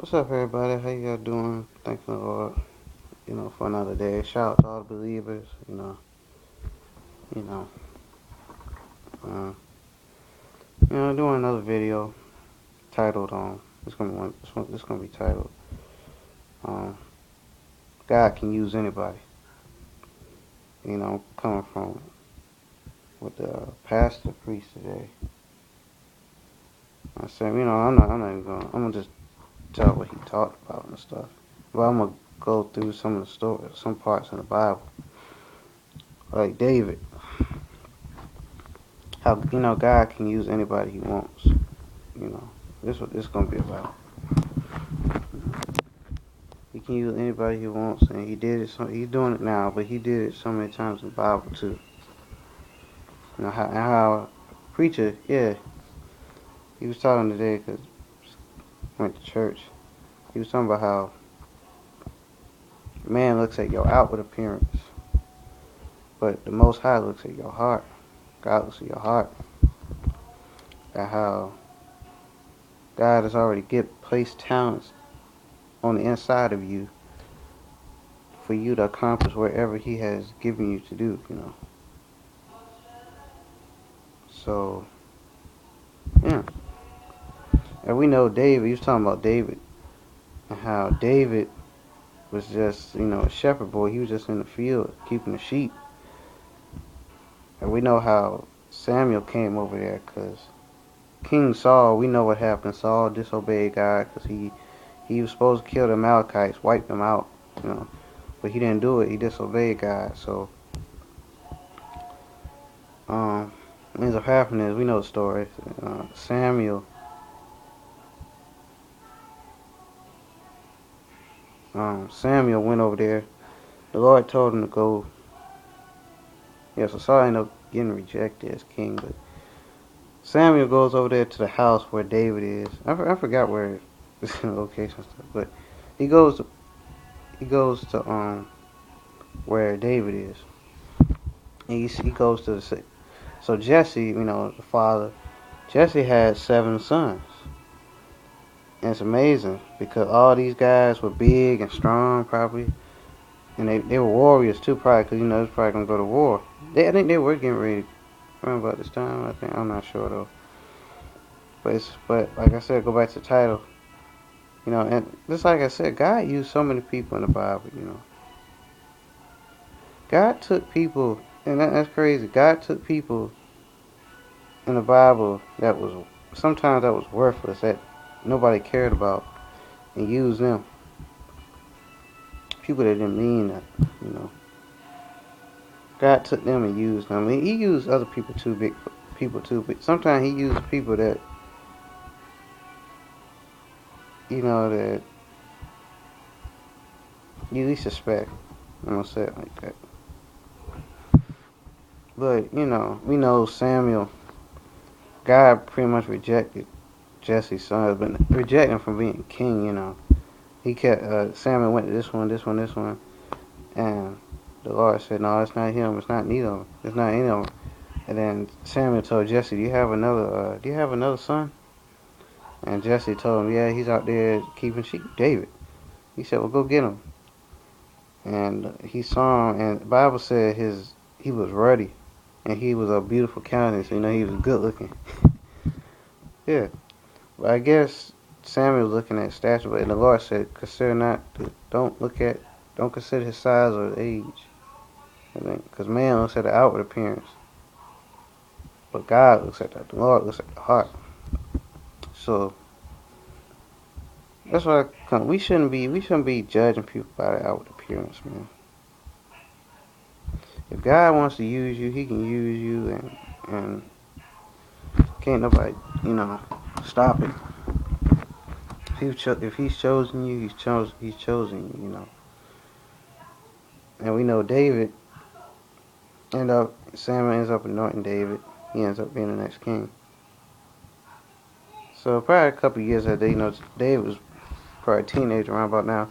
What's up, everybody? How you all doing? Thanking the Lord, for another day. Shout out to all the believers. You know, uh, doing another video titled It's gonna be This gonna be titled um, God can use anybody. Coming from what the pastor preached today. I said, I'm not even gonna. I'm gonna just tell what he talked about and stuff. But I'm gonna go through some of the stories, some parts in the Bible, like David. How God can use anybody He wants. This what this gonna be about. He can use anybody He wants, and He did it. So He's doing it now, but He did it so many times in the Bible too. How preacher, yeah, he was talking today because I went to church. He was talking about how man looks at your outward appearance, but the Most High looks at your heart. God looks at your heart, and how God has already placed talents on the inside of you for you to accomplish whatever He has given you to do. So, yeah. And we know David, he was talking about David, and how David was just, a shepherd boy. He was just in the field keeping the sheep. And we know how Samuel came over there because King Saul, we know what happened. Saul disobeyed God because he was supposed to kill the Amalekites, wipe them out. But he didn't do it. He disobeyed God. So, what ends up happening is, we know the story. Samuel went over there. The Lord told him to go. Yeah, so Saul ended up getting rejected as king, but Samuel goes over there to the house where David is. I forgot where the location stuff, but he goes to where David is. He goes to so Jesse, the father. Jesse had 7 sons, and it's amazing because all these guys were big and strong, probably, and they were warriors too, probably because it's probably gonna go to war. I think they were getting ready around about this time. I think I'm not sure though. But like I said, go back to the title. And just like I said, God used so many people in the Bible. God took people, and that's crazy. God took people in the Bible that was sometimes that was worthless, that nobody cared about, and used them. People that didn't mean that. God took them and used them. I mean, He used other people too, big people too, but sometimes He used people that that you least suspect. I'm gonna say it like that. But we know Samuel. God pretty much rejected Jesse's sons, but rejected him from being king. He kept Samuel went to this one, this one, this one, and the Lord said, "No, it's not him. It's not neither of them. It's not any of them." And then Samuel told Jesse, Do you have another son?" And Jesse told him, "Yeah, he's out there keeping sheep." David. He said, "Well, go get him." And he saw him, and the Bible said he was ruddy, and he was a beautiful countenance. He was good looking. Yeah. But I guess Samuel was looking at stature, but the Lord said, don't consider his size or his age. Because man looks at the outward appearance, but the Lord looks at the heart. So that's why we shouldn't be judging people by the outward appearance, man. If God wants to use you, He can use you, and can't nobody, stop it. If He's chosen you, He's chosen you. And we know Samuel ends up anointing David. He ends up being the next king. So probably a couple of years after, David was probably a teenager around about now.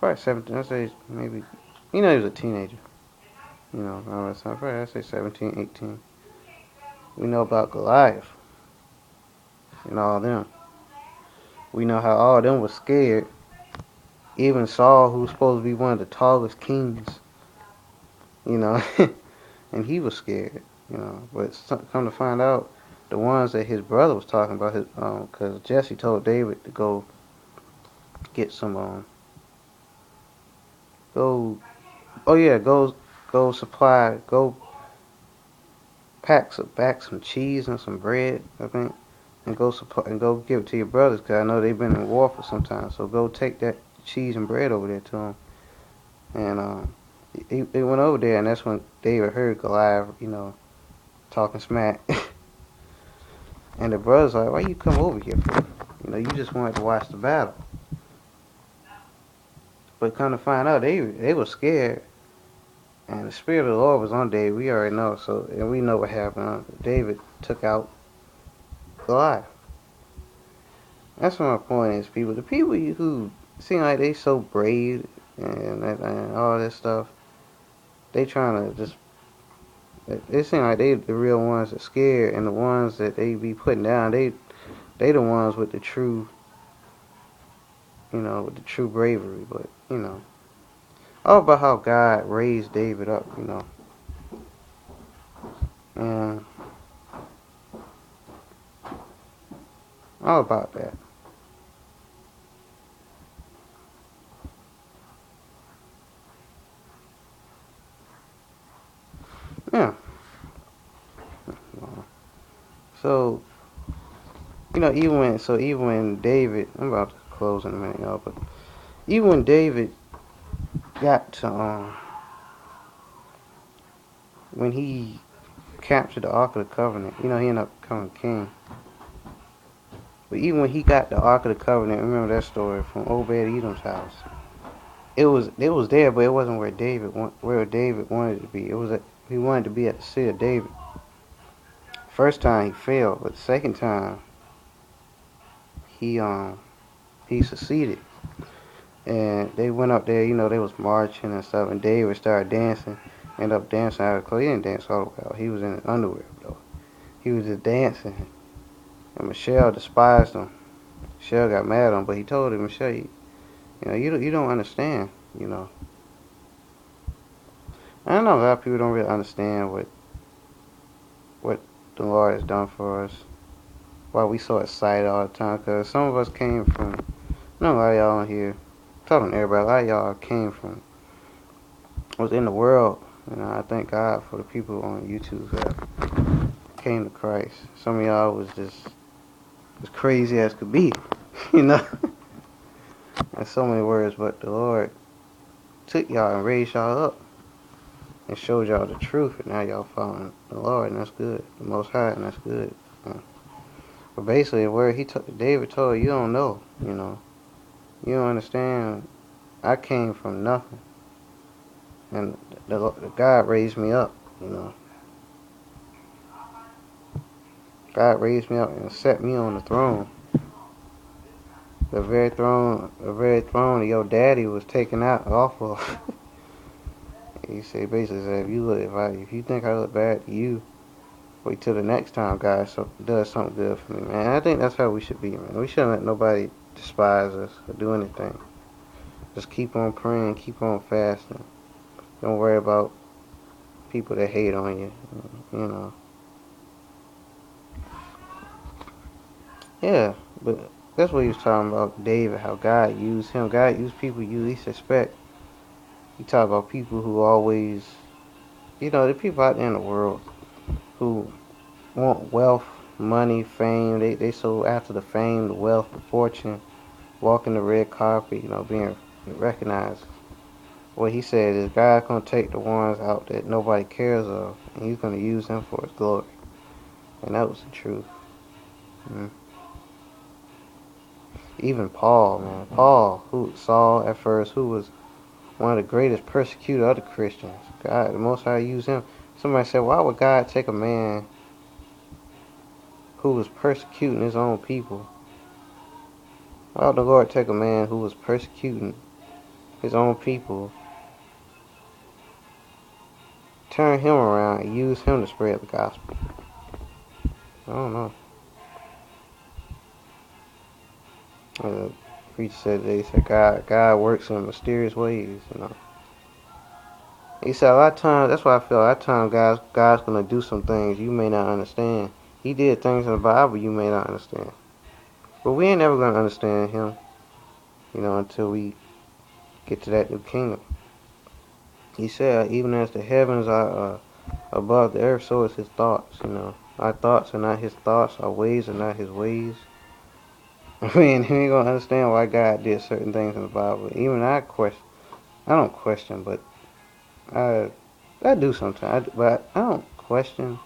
Probably 17, I'd say maybe, he was a teenager. Around that time, probably I'd say 17, 18. We know about Goliath and all them. We know how all them was scared Even Saul, who was supposed to be one of the tallest kings, you know, and he was scared, you know. But come to find out, the ones that his brother was talking about, his because Jesse told David to go get some go oh yeah go supply go pack some cheese and some bread, I think, and go supply and go give it to your brothers, cause I know they've been in war for some time. So go take that cheese and bread over there to them. And he went over there, and that's when David heard Goliath, you know, talking smack. And the brothers like, why you come over here for? You know, you just wanted to watch the battle. But come to find out, they were scared, and the spirit of the Lord was on David. We already know, so and we know what happened. David took out Goliath. That's what my point is, people. The people who seem like they so brave and all this stuff, they trying to just. It seem like they the real ones that scared, and the ones that they be putting down, they the ones with the true, you know, with the true bravery. But you know, all about how God raised David up, you know, and all about that. Yeah. So you know, even when David, I'm about to close in a minute, y'all, but even when David got to when he captured the Ark of the Covenant, you know, he ended up becoming king. But even when he got the Ark of the Covenant, remember that story from Obed Edom's house. It was there, but it wasn't where David wanted it to be. He wanted to be at the city of David. First time he failed, but the second time he he succeeded. And they went up there, you know, they was marching and stuff, and David started dancing, ended up dancing out of clothes. He didn't dance all the way out. He was in his underwear though. He was just dancing, and Michelle despised him. Michelle got mad at him, but he told her, Michelle, you don't understand, you know. I know a lot of people don't really understand what the Lord has done for us. Why we so excited all the time? Because some of us came from, I know a lot of y'all on here, I'm talking to everybody, a lot of y'all came from, was in the world. You know, I thank God for the people on YouTube that came to Christ. Some of y'all was just as crazy as could be, you know. There's so many words, but the Lord took y'all and raised y'all up and showed y'all the truth, and now y'all following the Lord, and that's good. The Most High, and that's good. But basically, where David told you don't know, you know, you don't understand. I came from nothing, and the God raised me up, you know. God raised me up and set me on the throne. The very throne that your daddy was taken out off of. Basically said, if you think I look bad to you, wait till the next time God does something good for me, man. I think that's how we should be, man. We shouldn't let nobody despise us or do anything. Just keep on praying, keep on fasting. Don't worry about people that hate on you, you know. Yeah, but that's what he was talking about, David, how God used him. God used people you least expect. He talked about people who always, you know, the people out there in the world who want wealth, money, fame. They so after the fame, the wealth, the fortune, walking the red carpet, you know, being recognized. What he said is God's gonna take the ones out that nobody cares of, and He's gonna use them for His glory. And that was the truth. Mm. Even Paul, man, Paul, who Saul at first, who was one of the greatest persecutors of the Christians. God, the Most High used him. Somebody said, why would God take a man who was persecuting his own people? Why would the Lord take a man who was persecuting his own people, turn him around, and use him to spread the gospel? I don't know. preacher said today. He said God works in mysterious ways. You know. He said a lot of times. That's why I feel a lot of times God's gonna do some things you may not understand. He did things in the Bible you may not understand. But we ain't never gonna understand Him. You know, until we get to that new kingdom. He said, even as the heavens are above the earth, so is His thoughts. You know, our thoughts are not His thoughts. Our ways are not His ways. We ain't gonna understand why God did certain things in the Bible. Even I question. I don't question, but I do sometimes. But I don't question.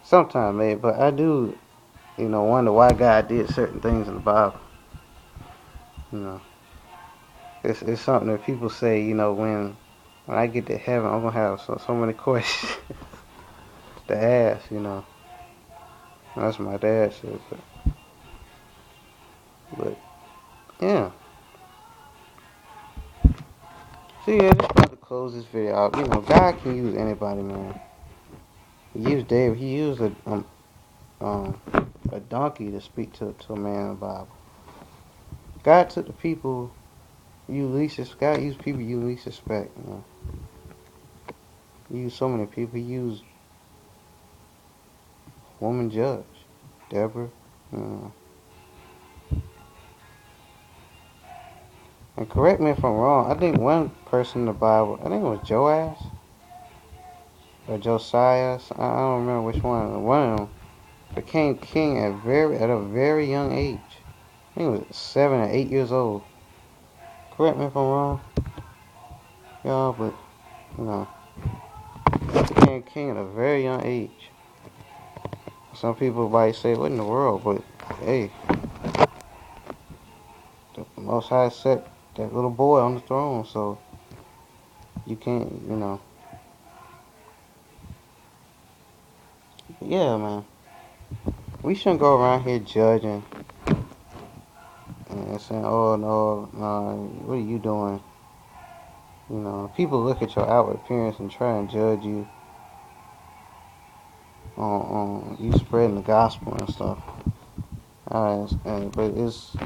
Sometimes, maybe, but I do. You know, wonder why God did certain things in the Bible. You know, it's something that people say. You know, when I get to heaven, I'm gonna have so many questions to ask. You know, that's what my dad said. But yeah. So yeah, just about to close this video out. You know, God can use anybody, man. He used David. He used um, a donkey to speak to a man in the Bible. God took the people God used people you least expect. You know, He used so many people. He used woman judge, Deborah. You know. And correct me if I'm wrong. I think one person in the Bible, I think it was Joash or Josiah. I don't remember which one. One of them became king at a very young age. I think it was 7 or 8 years old. Correct me if I'm wrong, y'all, but you know, became king at a very young age. Some people might say, "What in the world?" But hey, the Most High set that little boy on the throne, so you can't, you know. Yeah, man, we shouldn't go around here judging and saying, "Oh no, no, what are you doing?" You know, people look at your outward appearance and try and judge you on you spreading the gospel and stuff. But it's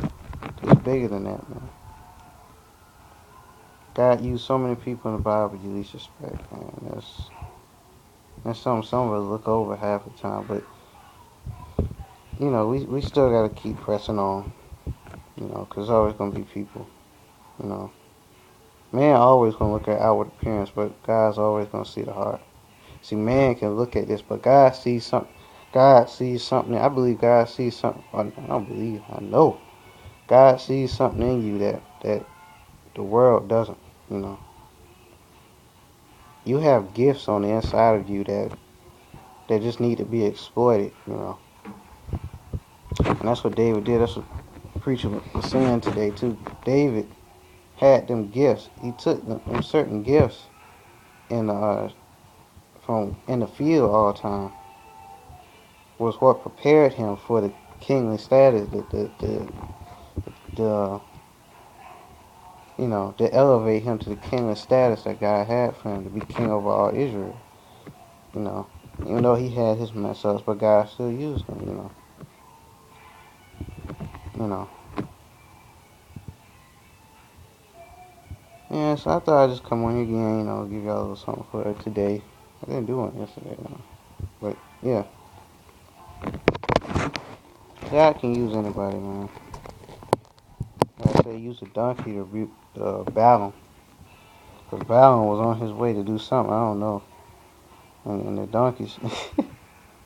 bigger than that, man. God used so many people in the Bible you least respect, man. That's something some of us look over half the time. But you know, we still got to keep pressing on. You know, 'cause there's always gonna be people. You know, man always gonna look at outward appearance, but God's always gonna see the heart. See, man can look at this, but God sees something. God sees something. I believe God sees something. I don't believe. I know God sees something in you that the world doesn't. You know, you have gifts on the inside of you that just need to be exploited. You know, and that's what David did. That's what the preacher was saying today too. David had them gifts. He took them certain gifts in from in the field all the time was what prepared him for the kingly status, the you know, to elevate him to the kingly status that God had for him to be king over all Israel. You know, even though he had his mess ups, but God still used him. You know. Yeah, so I thought I'd just come on here again, you know, give y'all a little something for today. I didn't do one yesterday, you know. But yeah, God can use anybody, man. Like I said, he used a donkey to rebuke Balaam. Because Balaam was on his way to do something, I don't know. And the donkeys,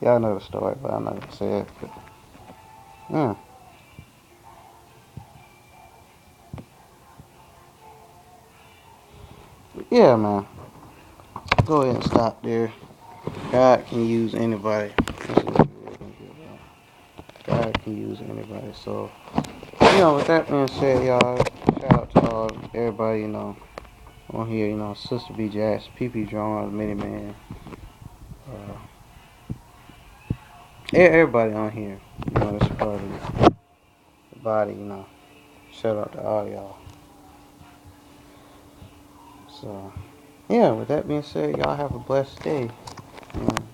y'all know the story, but I'm not going to say it. But, yeah. Yeah, man. Go ahead and stop there. God can use anybody. God can use anybody. So, you know, with that being said, y'all, shout out to everybody, you know, on here, you know, Sister B. Jazz, PP Drawn, Mini Man, everybody on here, you know, that's part of the body, you know. Shout out to all y'all. So, yeah, with that being said, y'all have a blessed day. You know.